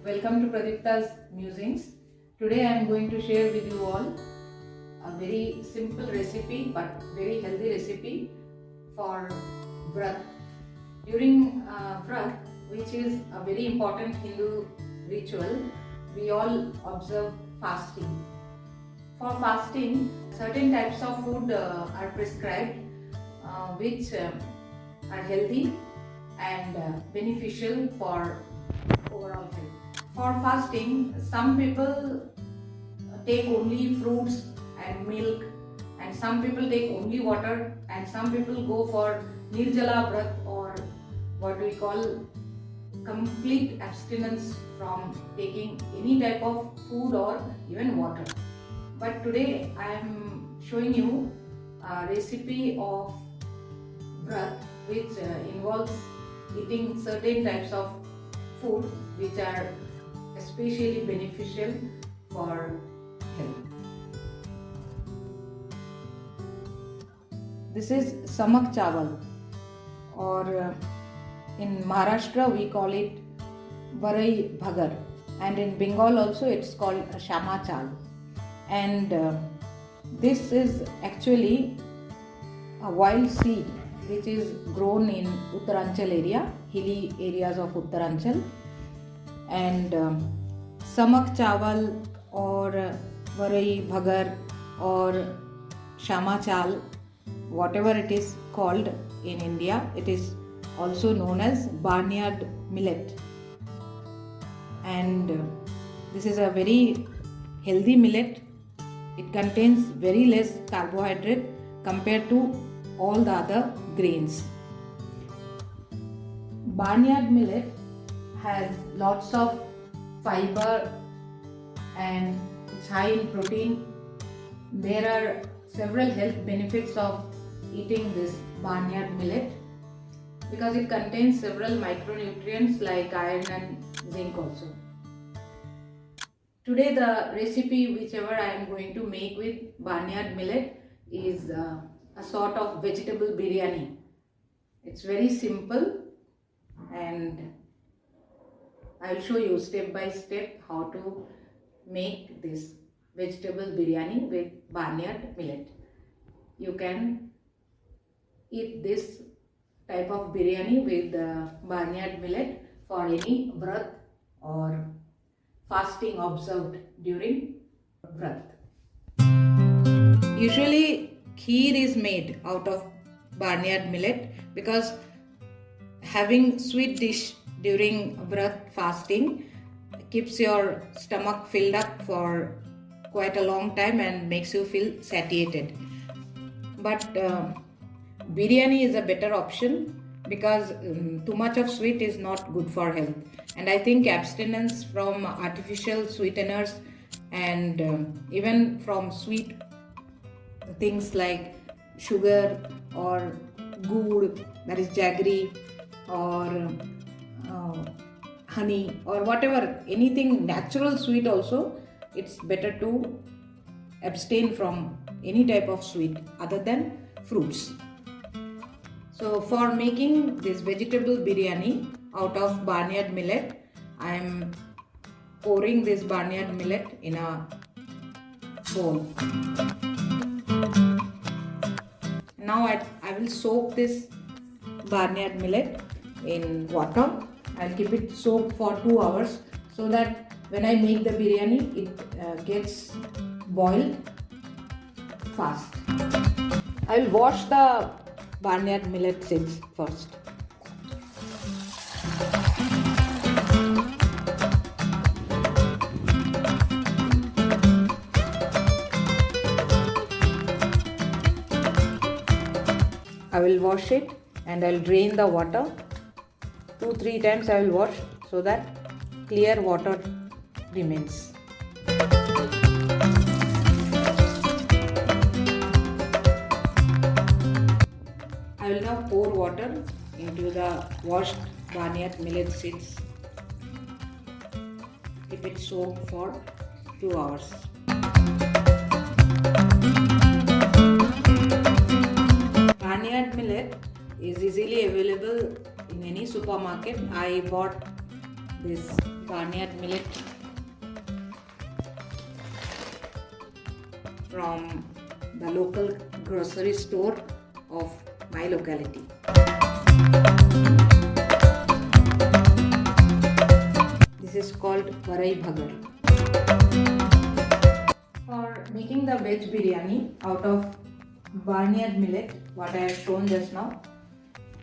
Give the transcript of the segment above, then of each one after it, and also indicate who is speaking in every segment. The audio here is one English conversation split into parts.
Speaker 1: Welcome to Pradipta's Musings. Today I am going to share with you all a very simple recipe but very healthy recipe for Vrat. During Vrat, which is a very important Hindu ritual, we all observe fasting. For fasting, certain types of food are prescribed which are healthy and beneficial for overall health. For fasting, some people take only fruits and milk, and some people take only water, and some people go for Nirjala Vrat, or what we call complete abstinence from taking any type of food or even water. But today I am showing you a recipe of Vrat which involves eating certain types of food which are especially beneficial for health. This is Samak Chawal, or in Maharashtra we call it Varai Bhagar, and in Bengal also it's called Shama Chal. And this is actually a wild seed which is grown in Uttaranchal area, hilly areas of Uttaranchal. And Samak Chawal or Varai Bhagar or Shama Chal, whatever it is called in India, it is also known as Barnyard Millet. And this is a very healthy millet. It contains very less carbohydrate compared to all the other grains. Barnyard millet has lots of fiber and it's high in protein. There are several health benefits of eating this barnyard millet because it contains several micronutrients like iron and zinc also. Today the recipe whichever I am going to make with barnyard millet is a sort of vegetable biryani. It's very simple and I will show you step by step how to make this vegetable biryani with barnyard millet. You can eat this type of biryani with barnyard millet for any vrat or fasting observed during Vrat. Usually kheer is made out of barnyard millet because having sweet dish during Vrat fasting keeps your stomach filled up for quite a long time and makes you feel satiated. But biryani is a better option because too much of sweet is not good for health. And I think abstinence from artificial sweeteners and even from sweet things like sugar or gur, that is jaggery, or honey, or whatever, anything natural sweet also, it's better to abstain from any type of sweet other than fruits. So for making this vegetable biryani out of barnyard millet, I am pouring this barnyard millet in a bowl. Now I will soak this barnyard millet in water. I'll keep it soaked for 2 hours so that when I make the biryani it gets boiled fast. I will wash the barnyard millet seeds first. I will wash it and I will drain the water. 2-3 times I will wash so that clear water remains. I will now pour water into the washed barnyard millet seeds. Keep it soaked for 2 hours. Barnyard millet is easily available in any supermarket. I bought this Barnyard Millet from the local grocery store of my locality. This is called Varai Bhagar. For making the veg biryani out of Barnyard Millet, what I have shown just now,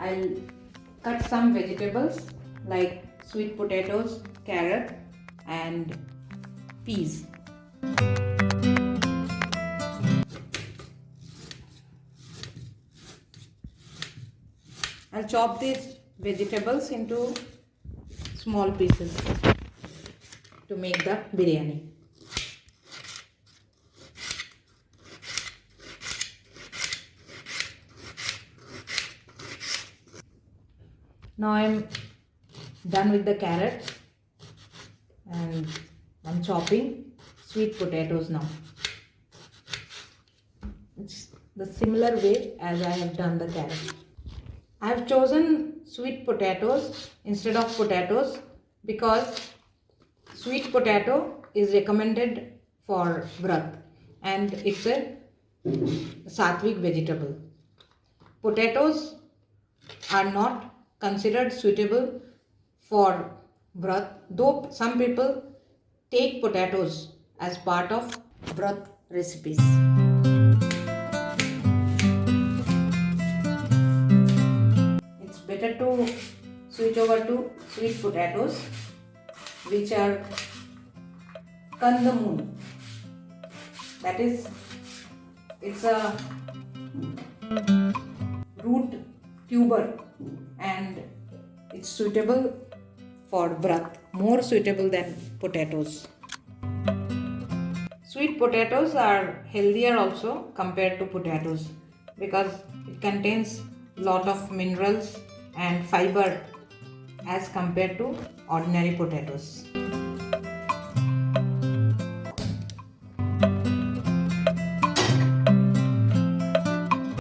Speaker 1: I'll cut some vegetables like sweet potatoes, carrot and peas. I'll chop these vegetables into small pieces to make the biryani. Now I'm done with the carrot and I'm chopping sweet potatoes now. It's the similar way as I have done the carrot. I have chosen sweet potatoes instead of potatoes because sweet potato is recommended for Vrat and it's a sattvic vegetable. Potatoes are not considered suitable for Vrat, though some people take potatoes as part of Vrat recipes. It's better to switch over to sweet potatoes, which are kandamoon. That is, it's a root tuber and it's suitable for Vrat, more suitable than potatoes. Sweet potatoes are healthier also compared to potatoes because it contains lot of minerals and fiber as compared to ordinary potatoes.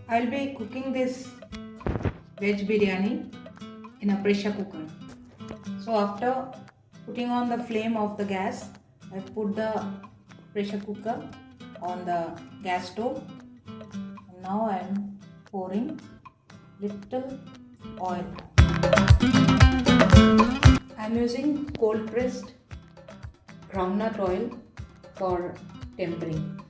Speaker 1: I'll be cooking this veg biryani in a pressure cooker. So after putting on the flame of the gas, I've put the pressure cooker on the gas stove. And now I'm pouring little oil. I'm using cold pressed groundnut oil for tempering.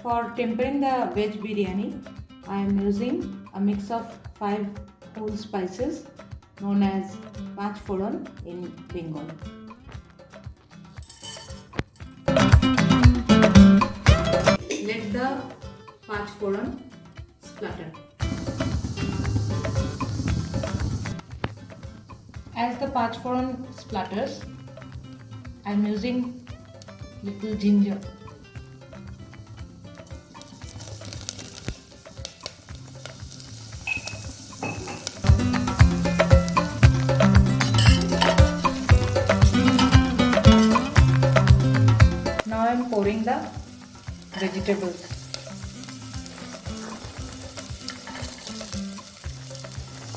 Speaker 1: For tempering the veg biryani, I am using a mix of 5 whole spices known as Pachforon in Bengal. Let the Pachforon splutter. As the Pachforon splutters, I am using little ginger. Now I am pouring the vegetables.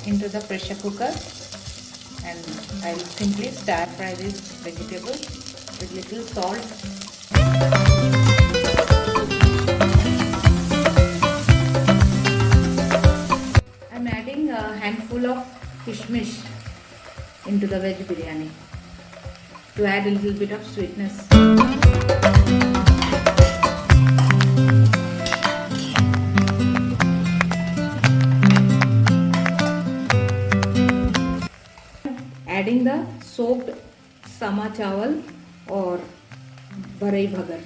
Speaker 1: Into the pressure cooker and I will simply stir fry these vegetables with little salt. I am adding a handful of kishmish into the veg biryani to add a little bit of sweetness. Adding the soaked Samak Chawal or Varai Bhagar.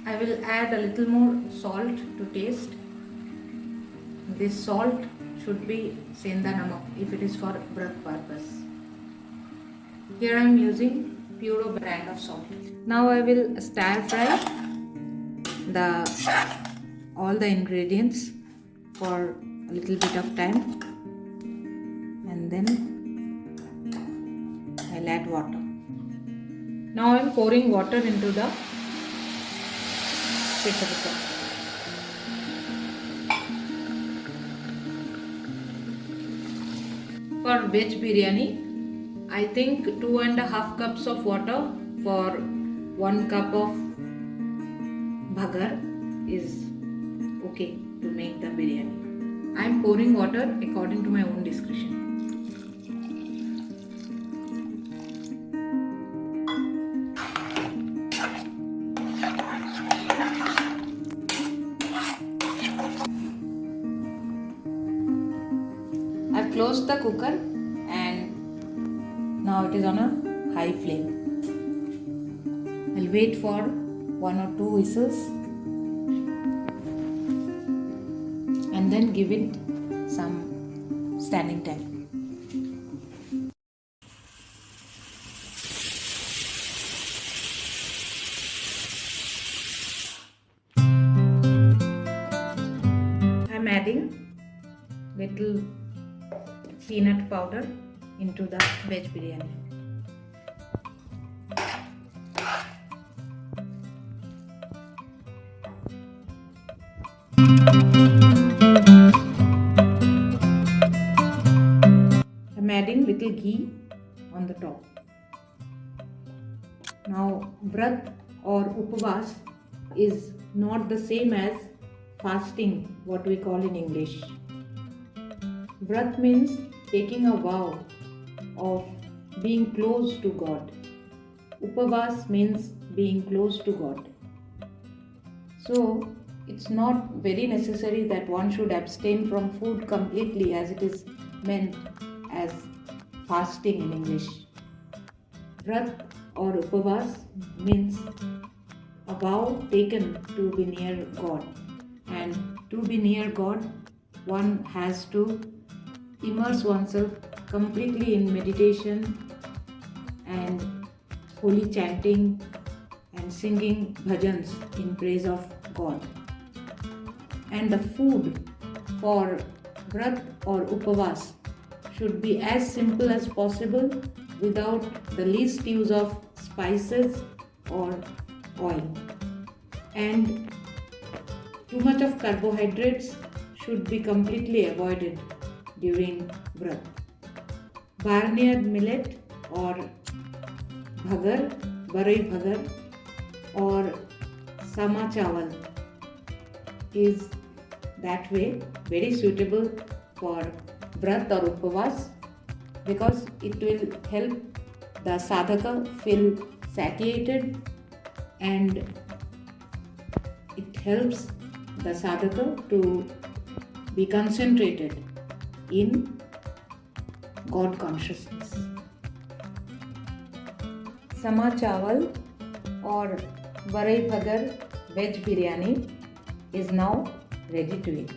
Speaker 1: I will add a little more salt to taste. This salt should be senda namak if it is for Vrat purpose. Here I am using pure brand of salt. Now I will stir fry all the ingredients for a little bit of time and then I'll add water. Now I am pouring water into the pressure cooker. For veg biryani, I think 2.5 cups of water for 1 cup of bhagar is okay to make the biryani. I am pouring water according to my own discretion. I've closed the cooker and now it is on a high flame. I'll wait for 1 or 2 whistles and then give it some standing time. I'm adding little peanut powder into the veg biryani. I'm adding little ghee on the top. Now, Vrat or Upavas is not the same as fasting, what we call in English. Vrat means taking a vow of being close to God. Upavas means being close to God. So, it's not very necessary that one should abstain from food completely as it is meant as fasting in English. Vrat or Upavas means a vow taken to be near God. And to be near God, one has to immerse oneself completely in meditation and holy chanting and singing bhajans in praise of God. And the food for Vrat or Upavas should be as simple as possible without the least use of spices or oil. And too much of carbohydrates should be completely avoided during Vrat. Barnyard Millet or Bhagar, Varai Bhagar or Samak Chawal is that way very suitable for Vrat or Upavas because it will help the sadhaka feel satiated and it helps the sadhaka to be concentrated in God consciousness. Samak Chawal or Varai Bhagar Veg Biryani is now ready to eat.